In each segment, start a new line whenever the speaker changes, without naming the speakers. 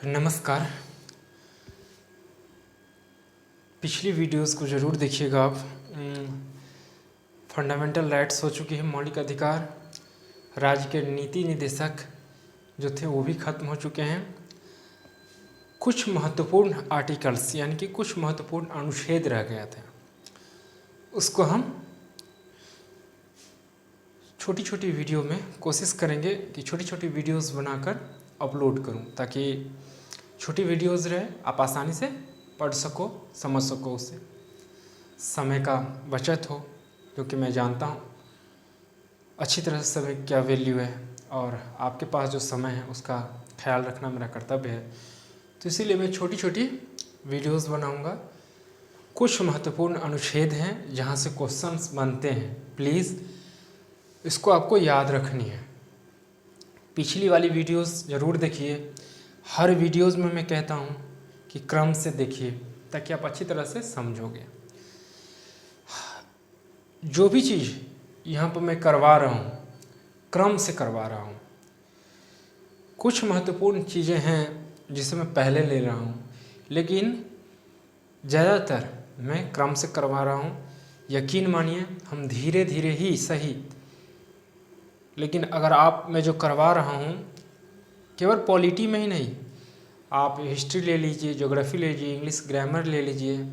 नमस्कार। पिछली वीडियोस को ज़रूर देखिएगा आप। फंडामेंटल राइट्स हो चुकी है, मौलिक अधिकार। राज्य के नीति निदेशक जो थे वो भी ख़त्म हो चुके हैं। कुछ महत्वपूर्ण आर्टिकल्स यानी कि कुछ महत्वपूर्ण अनुच्छेद रह गया था, उसको हम छोटी छोटी वीडियो में कोशिश करेंगे कि छोटी छोटी वीडियोस बनाकर अपलोड करूं, ताकि छोटी वीडियोस रहे, आप आसानी से पढ़ सको, समझ सको, उससे समय का बचत हो, क्योंकि मैं जानता हूँ अच्छी तरह से समय क्या वैल्यू है और आपके पास जो समय है उसका ख्याल रखना मेरा कर्तव्य है। तो इसीलिए मैं छोटी छोटी वीडियोस बनाऊंगा। कुछ महत्वपूर्ण अनुच्छेद हैं जहाँ से क्वेश्चंस बनते हैं, प्लीज़ इसको आपको याद रखनी है। पिछली वाली वीडियोस ज़रूर देखिए। हर वीडियोस में मैं कहता हूँ कि क्रम से देखिए, ताकि आप अच्छी तरह से समझोगे। जो भी चीज़ यहाँ पर मैं करवा रहा हूँ, क्रम से करवा रहा हूँ। कुछ महत्वपूर्ण चीज़ें हैं जिसे मैं पहले ले रहा हूँ, लेकिन ज़्यादातर मैं क्रम से करवा रहा हूँ। यकीन मानिए, हम धीरे धीरे ही सही, लेकिन अगर आप मैं जो करवा रहा हूँ केवल पॉलिटी में ही नहीं, आप हिस्ट्री ले लीजिए, ज्योग्राफी ले लीजिए, इंग्लिश ग्रामर ले लीजिए,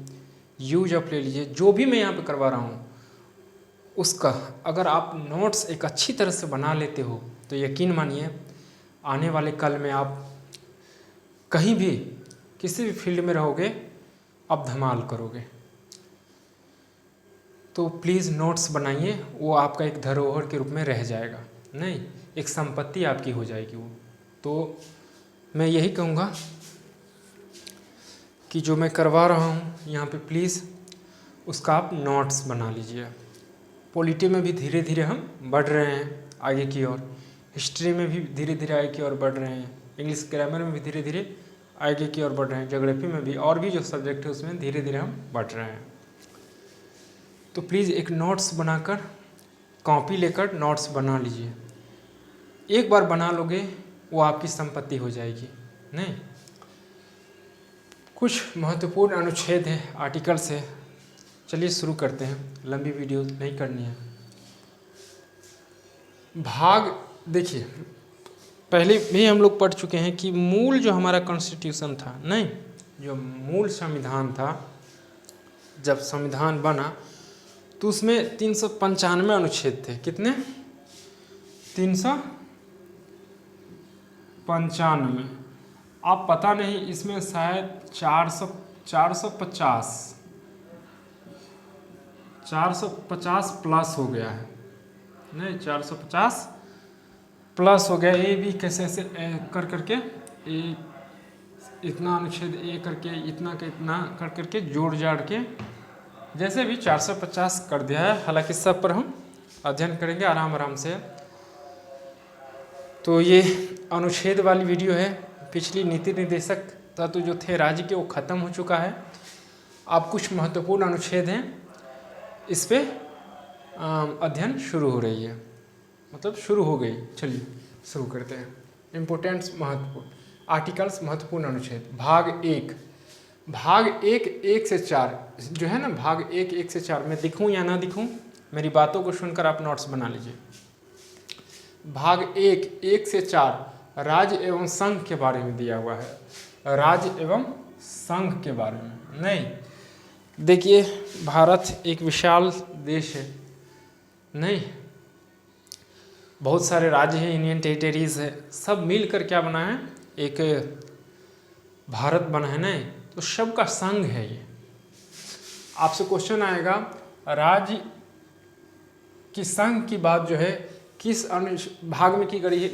यूज अप ले लीजिए, जो भी मैं यहाँ पे करवा रहा हूँ उसका अगर आप नोट्स एक अच्छी तरह से बना लेते हो तो यकीन मानिए आने वाले कल में आप कहीं भी किसी भी फील्ड में रहोगे, आप धमाल करोगे। तो प्लीज़ नोट्स बनाइए, वो आपका एक धरोहर के रूप में रह जाएगा, नहीं एक संपत्ति आपकी हो जाएगी वो। तो मैं यही कहूँगा कि जो मैं करवा रहा हूँ यहाँ पे प्लीज़ उसका आप नोट्स बना लीजिए। पॉलिटी में भी धीरे धीरे हम बढ़ रहे हैं आगे की ओर, हिस्ट्री में भी धीरे धीरे आगे की ओर बढ़ रहे हैं, इंग्लिश ग्रामर में भी धीरे धीरे आगे की ओर बढ़ रहे हैं, ज्योग्राफी में भी, और भी जो सब्जेक्ट है उसमें धीरे धीरे हम बढ़ रहे हैं। तो प्लीज़ एक नोट्स बनाकर, कॉपी लेकर नोट्स बना लीजिए। एक बार बना लोगे वो आपकी संपत्ति हो जाएगी। नहीं, कुछ महत्वपूर्ण अनुच्छेद हैं, आर्टिकल्स है। चलिए शुरू करते हैं, लंबी वीडियो नहीं करनी है। भाग देखिए, पहले भी हम लोग पढ़ चुके हैं कि मूल जो हमारा कॉन्स्टिट्यूशन था, नहीं जो मूल संविधान था, जब संविधान बना तो उसमें 395 अनुच्छेद थे। कितने? 395। आप पता नहीं, इसमें शायद 450 प्लस हो गया है। नहीं, 450 प्लस हो गया। ए भी कैसे ऐसे कर करके ए इतना अनुच्छेद ए करके इतना के इतना कर करके जोड़ जाड़ के जैसे भी 450 कर दिया है। हालांकि सब पर हम अध्ययन करेंगे आराम आराम से। तो ये अनुच्छेद वाली वीडियो है। पिछली नीति निर्देशक तत्व जो थे राज्य के, वो ख़त्म हो चुका है। अब कुछ महत्वपूर्ण अनुच्छेद हैं, इस पे अध्ययन शुरू हो रही है, मतलब शुरू हो गई। चलिए शुरू करते हैं। इम्पोर्टेंट्स, महत्वपूर्ण आर्टिकल्स, महत्वपूर्ण अनुच्छेद। भाग एक 1 से 4 जो है ना, भाग 1 से 4 मैं दिखूं या ना दिखूं, मेरी बातों को सुनकर आप नोट्स बना लीजिए। भाग 1 से 4 राज्य एवं संघ के बारे में दिया हुआ है। राज्य एवं संघ के बारे में। नहीं, देखिए भारत एक विशाल देश है, नहीं बहुत सारे राज्य हैं, यूनियन टेरिटरीज है, सब मिलकर क्या बना है, एक भारत बना है। नहीं, तो सबका संघ है ये। आपसे क्वेश्चन आएगा, राज्य की संघ की बात जो है किस भाग में की गई है,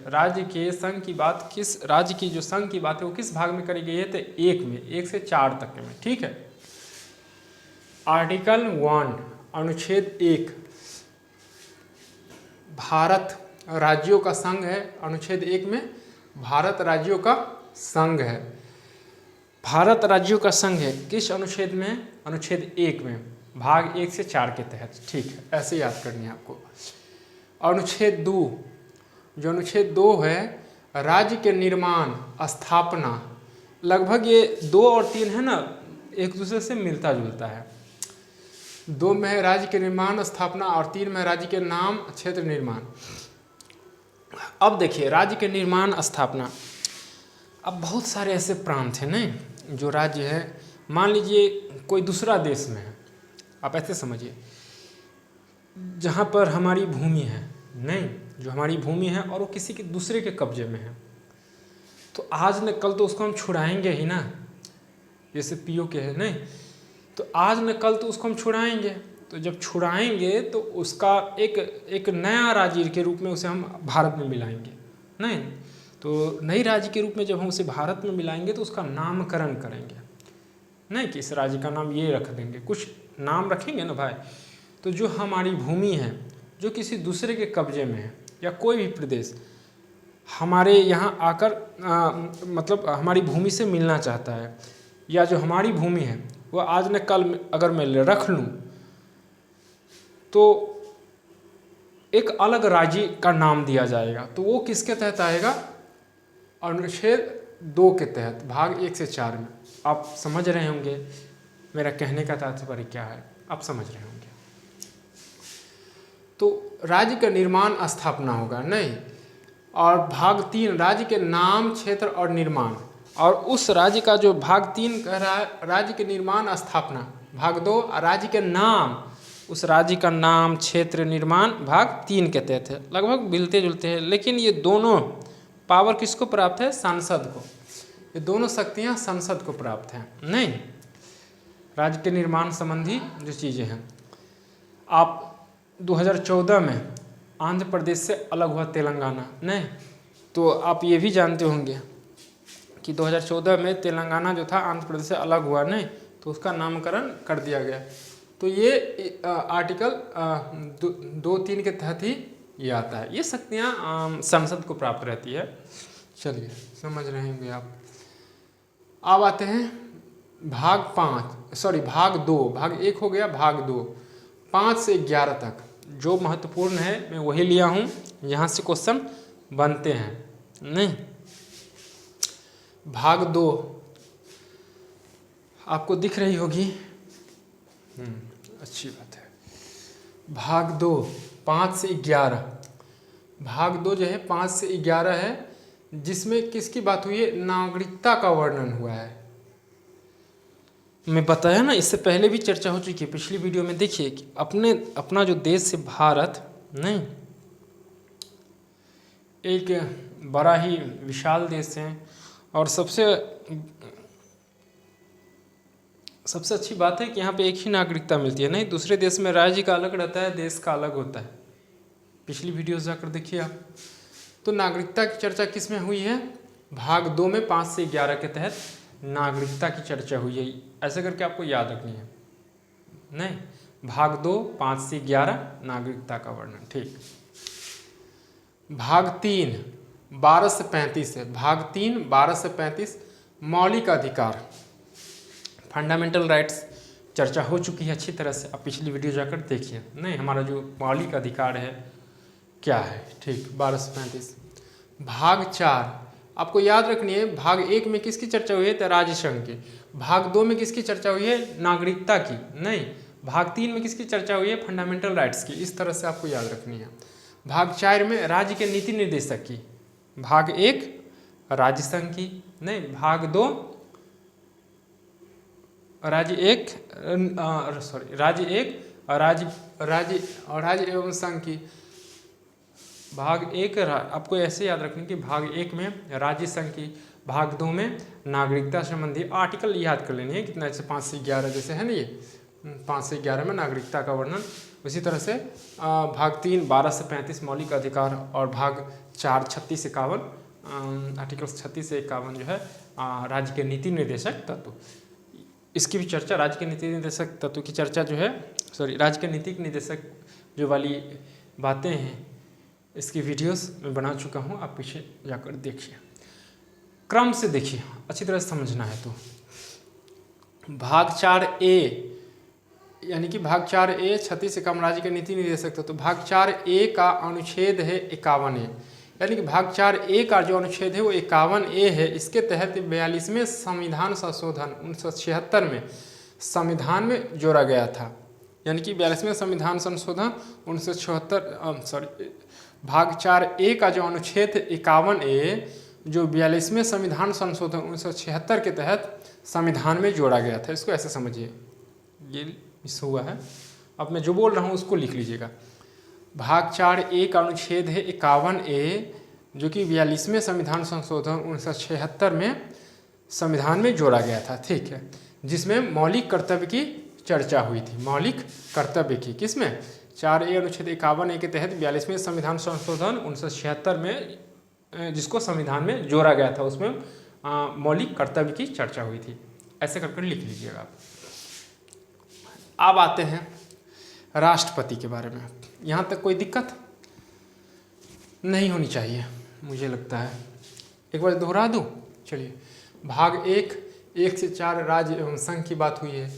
राज्य के संघ की बात किस, राज्य की जो संघ की बात है वो किस भाग में करी गई है, तो 1 में, 1 से 4 तक में। ठीक है। आर्टिकल 1 अनुच्छेद 1 भारत राज्यों का संघ है। अनुच्छेद 1 में भारत राज्यों का संघ है। भारत राज्यों का संघ है किस अनुच्छेद में? अनुच्छेद 1 में, भाग 1 से 4 के तहत। ठीक है, ऐसे याद करनी है आपको। अनुच्छेद 2, जो अनुच्छेद 2 है, राज्य के निर्माण, स्थापना, लगभग ये 2 और 3 है ना, एक दूसरे से मिलता जुलता है। 2 में है राज्य के निर्माण, स्थापना, और 3 में राज्य के नाम, क्षेत्र, निर्माण। अब देखिए राज्य के निर्माण, स्थापना। अब बहुत सारे ऐसे प्रांत हैं नहीं जो राज्य है। मान लीजिए कोई दूसरा देश में है, आप ऐसे समझिए, जहाँ पर हमारी भूमि है नहीं, जो हमारी भूमि है और वो किसी के दूसरे के कब्जे में है, तो आज न कल तो उसको हम छुड़ाएंगे ही ना। जैसे पीओ के है नहीं, तो आज न कल तो उसको हम छुड़ाएंगे। तो जब छुड़ाएंगे तो उसका एक नया राज्य के रूप में उसे हम भारत में मिलाएंगे नहीं। तो नई राज्य के रूप में जब हम उसे भारत में मिलाएंगे तो उसका नामकरण करेंगे नहीं, कि इस राज्य का नाम ये रख देंगे, कुछ नाम रखेंगे ना भाई। तो जो हमारी भूमि है जो किसी दूसरे के कब्जे में है, या कोई भी प्रदेश हमारे यहाँ आकर मतलब हमारी भूमि से मिलना चाहता है, या जो हमारी भूमि है वो आज न कल अगर मैं रख लूँ तो एक अलग राज्य का नाम दिया जाएगा। तो वो किसके तहत आएगा? अनुच्छेद 2 के तहत, भाग 1 से 4 में। आप समझ रहे होंगे मेरा कहने का तात्पर्य क्या है, आप समझ रहे होंगे। तो राज्य का निर्माण, स्थापना होगा नहीं। और भाग 3 राज्य के नाम, क्षेत्र और निर्माण, और उस राज्य का जो भाग 3 कह रहा है राज्य के निर्माण, स्थापना। भाग 2 राज्य के नाम, उस राज्य का नाम, क्षेत्र, निर्माण भाग 3 के तहत है। लगभग मिलते जुलते हैं, लेकिन ये दोनों पावर किसको प्राप्त है? सांसद को। ये दोनों शक्तियाँ संसद को प्राप्त हैं नहीं। राज्य के निर्माण संबंधी जो चीज़ें हैं, आप 2014 में आंध्र प्रदेश से अलग हुआ तेलंगाना नहीं, तो आप ये भी जानते होंगे कि 2014 में तेलंगाना जो था आंध्र प्रदेश से अलग हुआ नहीं, तो उसका नामकरण कर दिया गया। तो ये आर्टिकल 2-3 के तहत ही ये आता है। ये शक्तियाँ संसद को प्राप्त रहती है। चलिए समझ रहे होंगे आप। अब आते हैं भाग 2। भाग 1 हो गया, भाग 2 5 से 11 तक जो महत्वपूर्ण है मैं वही लिया हूँ, यहाँ से क्वेश्चन बनते हैं नहीं। भाग 2 आपको दिख रही होगी, अच्छी बात है। भाग 2 5 से 11, भाग 2 जो है 5 से 11 है, जिसमें किसकी बात हुई है? नागरिकता का वर्णन हुआ है। मैं बताया ना, इससे पहले भी चर्चा हो चुकी है पिछली वीडियो में। देखिए कि अपना जो देश है भारत नहीं, एक बड़ा ही विशाल देश है, और सबसे अच्छी बात है कि यहाँ पे एक ही नागरिकता मिलती है नहीं। दूसरे देश में राज्य का अलग रहता है, देश का अलग होता है। पिछली वीडियो जाकर देखिए आप। तो नागरिकता की चर्चा किस में हुई है? भाग 2 में 5 से 11 के तहत नागरिकता की चर्चा हुई है। ऐसे करके आपको याद रखनी है नहीं। भाग 2 5 से 11 नागरिकता का वर्णन, ठीक। भाग 3 12 से 35 है। भाग 3 12 से 35 मौलिक अधिकार, फंडामेंटल राइट्स चर्चा हो चुकी है अच्छी तरह से। आप पिछली वीडियो जाकर देखिए नहीं, हमारा जो मौलिक अधिकार है क्या है, ठीक। 12 से 35। भाग 4 आपको याद रखनी है। भाग 1 में किसकी चर्चा हुई है? तो राज्य संघ की। भाग 2 में किसकी चर्चा हुई है? नागरिकता की नहीं। भाग 3 में किसकी चर्चा हुई है? फंडामेंटल राइट्स की। इस तरह से आपको याद रखनी है। भाग 4 में राज्य के नीति निर्देशक की। भाग 1 राज्य संघ की नहीं। भाग 2 राज्य एवं संघ की। भाग 1 आपको ऐसे याद रखनी कि भाग 1 में राज्य संघ की, भाग 2 में नागरिकता संबंधी आर्टिकल याद कर लेनी है कितना, जैसे 5 से 11 जैसे है ना, ये 5 से 11 में नागरिकता का वर्णन। उसी तरह से भाग 3 12 से 35 मौलिक अधिकार, और भाग 4 36 से 51 आर्टिकल 36 से 51 जो है राज्य के नीति निर्देशक तत्व। इसकी भी चर्चा, राज्य के नीति निर्देशक तत्व की चर्चा जो है, राज्य के नीति निर्देशक जो वाली बातें हैं, इसकी वीडियोस मैं बना चुका हूँ, आप पीछे जाकर देखिए। क्रम से देखिए, अच्छी तरह से समझना है। तो भाग 4A यानी कि भाग 4A 36 से कम राज्य के नीति निर्देशक। तो भाग 4A का अनुच्छेद है 51A। यानी कि भाग 4A का जो अनुच्छेद है वो 51A है। इसके तहत 42वें संविधान संशोधन 1976 में संविधान में जोड़ा गया था। यानी कि 42वें संविधान संशोधन 1976 भाग 4A का जो अनुच्छेद 51A जो 42वें संविधान संशोधन 1976 के तहत संविधान में जोड़ा गया था। इसको ऐसे समझिए, ये मिस हुआ है। अब मैं जो बोल रहा हूँ उसको लिख लीजिएगा। भाग 4A का अनुच्छेद है 51A जो कि 42वें संविधान संशोधन 1976 में संविधान में जोड़ा गया था, ठीक है, जिसमें मौलिक कर्तव्य की चर्चा हुई थी। मौलिक कर्तव्य की किसमें? 4A अनुच्छेद 51A के तहत 42वें संविधान संशोधन 1976 में जिसको संविधान में जोड़ा गया था, उसमें मौलिक कर्तव्य की चर्चा हुई थी। ऐसे करके लिख लीजिएगा। अब आते हैं राष्ट्रपति के बारे में। यहाँ तक कोई दिक्कत नहीं होनी चाहिए मुझे लगता है। एक बार दोहरा दूँ, चलिए। भाग 1 से 4 राज्य एवं संघ की बात हुई है।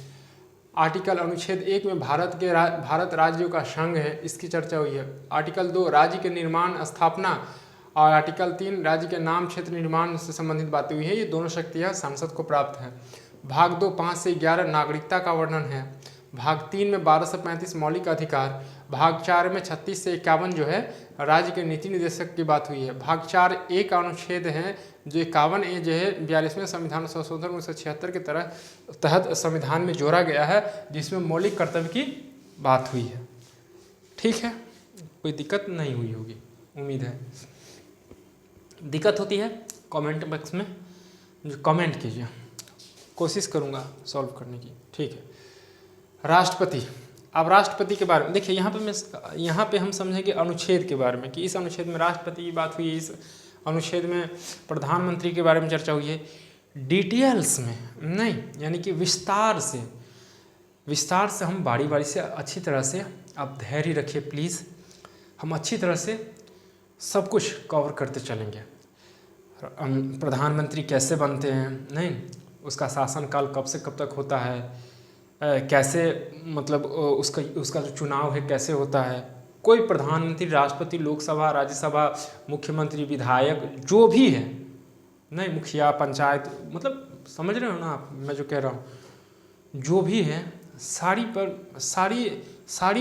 आर्टिकल अनुच्छेद 1 में भारत राज्यों का संघ है, इसकी चर्चा हुई है। आर्टिकल 2 राज्य के निर्माण स्थापना और आर्टिकल 3 राज्य के नाम क्षेत्र निर्माण से संबंधित बातें हुई है। ये दोनों शक्तियाँ संसद को प्राप्त हैं। भाग 2 5 से 11 नागरिकता का वर्णन है। भाग 3 में 12 से 35 मौलिक अधिकार। भाग 4 में 36 से 51 जो है राज्य के नीति निर्देशक की बात हुई है। भाग 4A का अनुच्छेद है जो 51A जो है 42वें संविधान संशोधन 1976 के तहत संविधान में जोड़ा गया है, जिसमें मौलिक कर्तव्य की बात हुई है। ठीक है, कोई दिक्कत नहीं हुई होगी, उम्मीद है। दिक्कत होती है कमेंट बॉक्स में कमेंट कीजिए, कोशिश करूँगा सॉल्व करने की। ठीक है, राष्ट्रपति। अब राष्ट्रपति के बारे में देखिए, यहाँ पे हम समझेंगे अनुच्छेद के बारे में कि इस अनुच्छेद में राष्ट्रपति की बात हुई है, इस अनुच्छेद में प्रधानमंत्री के बारे में चर्चा हुई है। डिटेल्स में नहीं, यानी कि विस्तार से हम बारी बारी से अच्छी तरह से, आप धैर्य रखिए प्लीज़, हम अच्छी तरह से सब कुछ कवर करते चलेंगे। प्रधानमंत्री कैसे बनते हैं, नहीं, उसका शासनकाल कब से कब तक होता है, कैसे मतलब उसका जो चुनाव है कैसे होता है, कोई प्रधानमंत्री, राष्ट्रपति, लोकसभा, राज्यसभा, मुख्यमंत्री, विधायक जो भी है, नहीं, मुखिया, पंचायत, मतलब समझ रहे हो ना आप मैं जो कह रहा हूँ, जो भी है सारी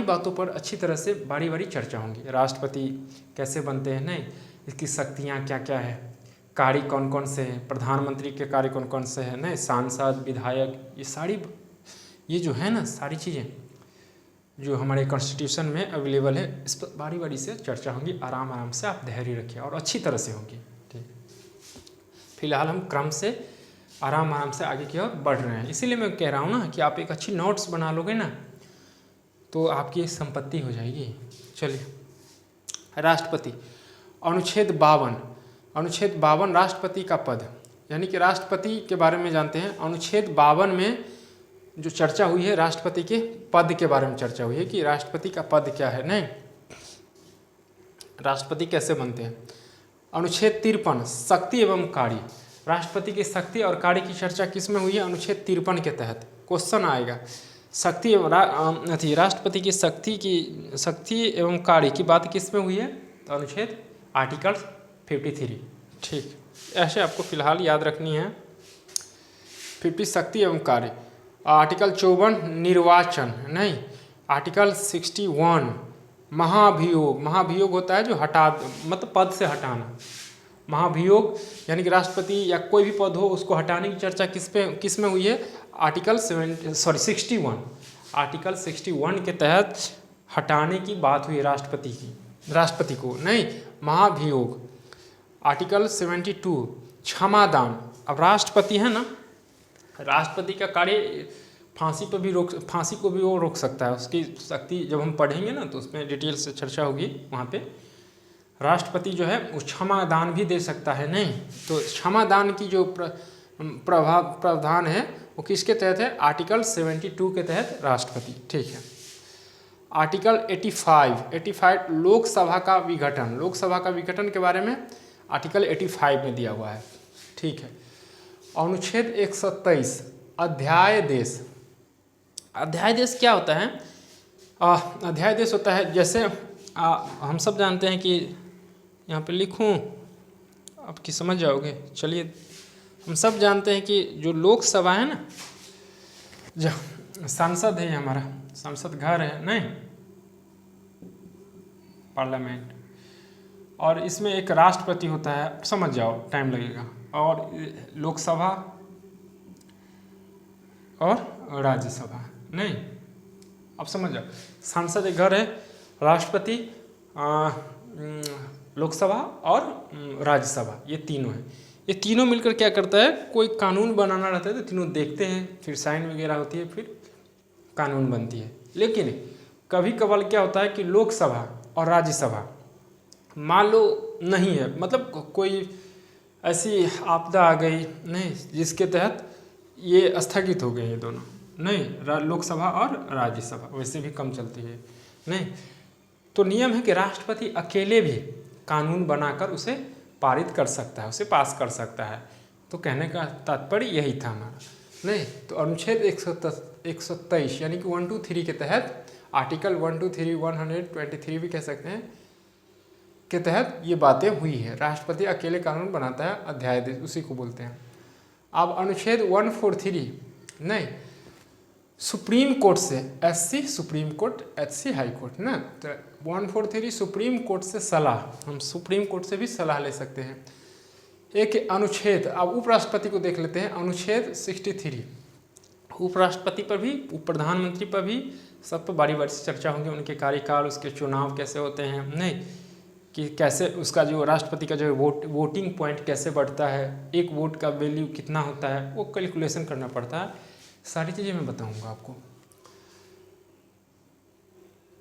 बातों पर अच्छी तरह से बारी बारी चर्चा होंगी। राष्ट्रपति कैसे बनते हैं, नहीं, इसकी शक्तियाँ क्या क्या है, कार्य कौन कौन से हैं, प्रधानमंत्री के कार्य कौन कौन से हैं, नहीं, सांसद, विधायक, ये जो है ना सारी चीज़ें जो हमारे कॉन्स्टिट्यूशन में अवेलेबल है, इस पर बारी बारी से चर्चा होंगी। आराम से आप धैर्य रखिए और अच्छी तरह से होंगी। ठीक, फिलहाल हम क्रम से आराम से आगे की ओर बढ़ रहे हैं, इसीलिए मैं कह रहा हूँ ना कि आप एक अच्छी नोट्स बना लोगे ना तो आपकी संपत्ति हो जाएगी। चलिए, राष्ट्रपति। अनुच्छेद 52 राष्ट्रपति का पद, यानी कि राष्ट्रपति के बारे में जानते हैं। अनुच्छेद 52 में जो चर्चा हुई है राष्ट्रपति के पद के बारे में चर्चा हुई है कि राष्ट्रपति का पद क्या है, नहीं, राष्ट्रपति कैसे बनते हैं। अनुच्छेद 53 शक्ति एवं कार्य। राष्ट्रपति की शक्ति और कार्य की चर्चा किस में हुई है? अनुच्छेद 53 के तहत क्वेश्चन आएगा। शक्ति राष्ट्रपति की शक्ति एवं कार्य की बात किस में हुई है? तो अनुच्छेद आर्टिकल 53। ठीक, ऐसे आपको फिलहाल याद रखनी है। 50 शक्ति एवं कार्य। आर्टिकल 54 निर्वाचन, नहीं, आर्टिकल 61 महाभियोग होता है जो मतलब पद से हटाना। महाभियोग यानी कि राष्ट्रपति या कोई भी पद हो उसको हटाने की चर्चा किस में हुई है? आर्टिकल 61। आर्टिकल 61 के तहत हटाने की बात हुई राष्ट्रपति को, नहीं, महाभियोग। आर्टिकल 72 क्षमादान। अब राष्ट्रपति है ना, राष्ट्रपति का कार्य फांसी को भी वो रोक सकता है। उसकी शक्ति जब हम पढ़ेंगे ना तो उसमें डिटेल से चर्चा होगी। वहाँ पे राष्ट्रपति जो है वो क्षमादान भी दे सकता है, नहीं, तो क्षमादान की जो प्रावधान है वो किसके तहत है? आर्टिकल 72 के तहत राष्ट्रपति। ठीक है। आर्टिकल 85 लोकसभा का विघटन के बारे में आर्टिकल 85 में दिया हुआ है। ठीक है। अनुच्छेद 123 अध्यादेश। अध्यादेश क्या होता है? अध्यादेश होता है, जैसे हम सब जानते हैं कि यहाँ पे लिखूँ, आपकी समझ जाओगे। चलिए, हम सब जानते हैं कि जो लोकसभा है ना, जो संसद है, हमारा संसद घर है नहीं, पार्लियामेंट, और इसमें एक राष्ट्रपति होता है, समझ जाओ, टाइम लगेगा, और लोकसभा और राज्यसभा नहीं, अब समझ जाओ। संसद एक घर है, राष्ट्रपति, लोकसभा और राज्यसभा, ये तीनों हैं। ये तीनों मिलकर क्या करता है, कोई कानून बनाना रहता है तो तीनों देखते हैं, फिर साइन वगैरह होती है, फिर कानून बनती है। लेकिन कभी कभार क्या होता है कि लोकसभा और राज्यसभा मान लो नहीं है, मतलब कोई ऐसी आपदा आ गई नहीं जिसके तहत ये स्थगित हो गए ये दोनों नहीं, लोकसभा और राज्यसभा वैसे भी कम चलती है नहीं, तो नियम है कि राष्ट्रपति अकेले भी कानून बनाकर उसे पारित कर सकता है, उसे पास कर सकता है। तो कहने का तात्पर्य यही था हमारा नहीं। तो अनुच्छेद 123 यानी कि 123 के तहत, आर्टिकल 123 123 भी कह सकते हैं, के तहत ये बातें हुई है। राष्ट्रपति अकेले कानून बनाता है, अध्यादेश उसी को बोलते हैं। अब अनुच्छेद 143 नहीं, सुप्रीम कोर्ट से, SC supreme court, HC high court ना, तो 143 सुप्रीम कोर्ट से सलाह, हम सुप्रीम कोर्ट से भी सलाह ले सकते हैं। एक अनुच्छेद, अब उपराष्ट्रपति को देख लेते हैं, अनुच्छेद 63, उपराष्ट्रपति पर भी, उप प्रधानमंत्री पर भी, सब पर बारी बारी से चर्चा होंगी, उनके कार्यकाल, उसके चुनाव कैसे होते हैं नहीं, कि कैसे उसका जो राष्ट्रपति का जो वोटिंग पॉइंट कैसे बढ़ता है, एक वोट का वैल्यू कितना होता है, वो कैलकुलेशन करना पड़ता है, सारी चीज़ें मैं बताऊंगा आपको।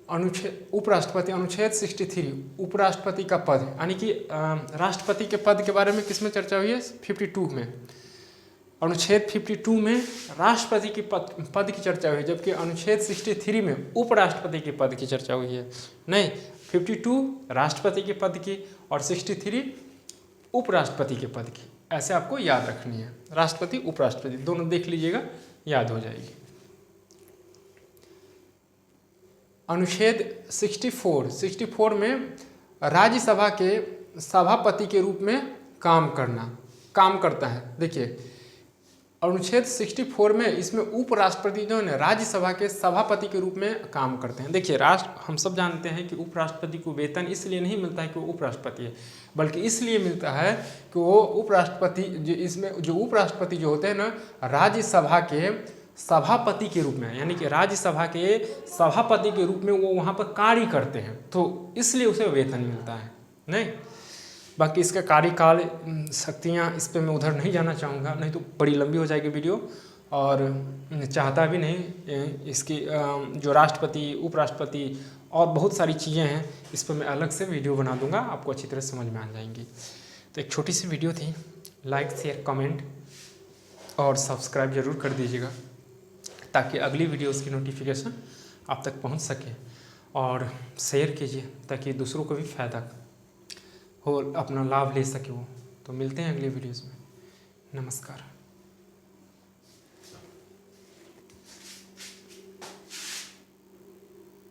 अनुच्छेद उपराष्ट्रपति, अनुच्छेद 63 उपराष्ट्रपति का पद, यानी कि राष्ट्रपति के पद के बारे में किसमें चर्चा हुई है, 52 में। अनुच्छेद 52 में राष्ट्रपति की पद की चर्चा हुई, जबकि अनुच्छेद 63 में उपराष्ट्रपति के पद की चर्चा हुई है नहीं। 52 राष्ट्रपति के पद की और 63 उपराष्ट्रपति के पद की, ऐसे आपको याद रखनी है। राष्ट्रपति उपराष्ट्रपति दोनों देख लीजिएगा, याद हो जाएगी। अनुच्छेद 64 में राज्यसभा के सभापति के रूप में काम करता है। देखिए अनुच्छेद 64 में इसमें उपराष्ट्रपति जो है ना, राज्यसभा के सभापति के रूप में काम करते हैं। देखिए हम सब जानते हैं कि उपराष्ट्रपति को वेतन इसलिए नहीं मिलता है कि वो उपराष्ट्रपति है, बल्कि इसलिए मिलता है कि वो उपराष्ट्रपति जो उपराष्ट्रपति जो होते हैं ना, राज्यसभा के सभापति के रूप में, यानी कि राज्यसभा के सभापति के रूप में वो वहाँ पर कार्य करते हैं, तो इसलिए उसे वेतन मिलता है नहीं। बाकी इसका कार्यकाल, शक्तियाँ, इस पर मैं उधर नहीं जाना चाहूँगा, नहीं तो बड़ी लंबी हो जाएगी वीडियो, और चाहता भी नहीं। इसकी जो राष्ट्रपति, उपराष्ट्रपति और बहुत सारी चीज़ें हैं, इस पर मैं अलग से वीडियो बना दूंगा, आपको अच्छी तरह समझ में आ जाएंगी। तो एक छोटी सी वीडियो थी, लाइक शेयर कमेंट और सब्सक्राइब ज़रूर कर दीजिएगा, ताकि अगली वीडियोज़ की नोटिफिकेशन आप तक पहुँच सके, और शेयर कीजिए ताकि दूसरों को भी फ़ायदा हो, अपना लाभ ले सके वो। तो मिलते हैं अगले वीडियोज़ में, नमस्कार।